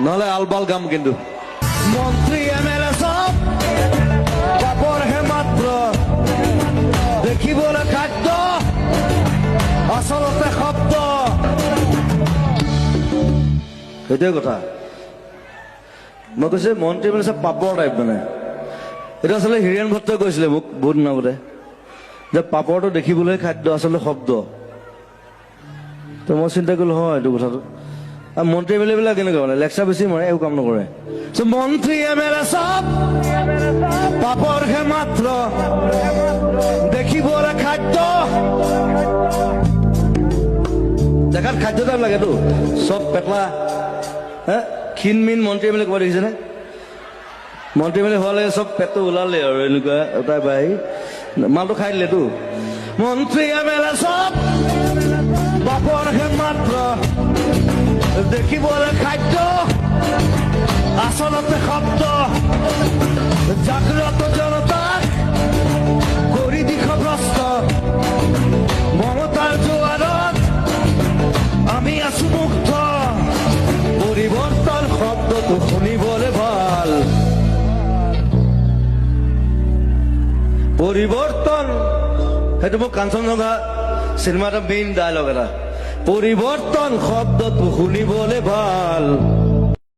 নহলে আলবাল গাম কিন্তু মন্ত্ৰী এমএলএ সব কাপড় হে মাত্ৰ দেখিবলৈ খাদ্য আচলতে শব্দ সেইটোৱে কথা মই কৈছো মন্ত্ৰী মানে চব পাপৰ টাইপ মানে এইটো আচলতে হীৰেণ ভট্টই কৈছিলে মোক বহুত দিন আগতে যে পাপৰটো দেখিবলৈ খাদ্য আচলতে শব্দ তো মই চিন্তা কৰিলো হয় এইটো কথাটো আৰু মন্ত্ৰী এম এল এ বিলাক কেনেকুৱা মানে লেকচাৰ বেছি মাৰে একো কাম নকৰে মন্ত্রী এমএলএ সব কাপড় হে মাত্র দেখিবলৈ খাদ্য দেখাত খাদ্য টাইপ লাগেতো চব পেটলা হে ক্ষীণ মিন মন্ত্ৰী এম এল এ ক'ৰবাত দেখিছেনে মন্ত্ৰী এম এল এ হোৱালে চব পেটটো ওলালে আৰু এনেকুৱা এটাই বাই মালটো খাই দিলেতো মন্ত্রী এমএলএ সব কাপড় হে মাত্র দেখিবলৈ খাদ্য আচলতে শব্দ জাগ্রত জনতাক কৰি দিশভ্ৰষ্ট মমতাৰ জোৱাৰত আমি আছো মুক্ত পৰিৱৰ্তন শব্দটো শুনিবলৈ ভাল পৰিৱৰ্তন সেইটো মোক কাঞ্চনজংঘা চিনেমা এটা মেইন ডায়লগ এটা পৰিৱৰ্তন শব্দটো শুনিবলৈ ভাল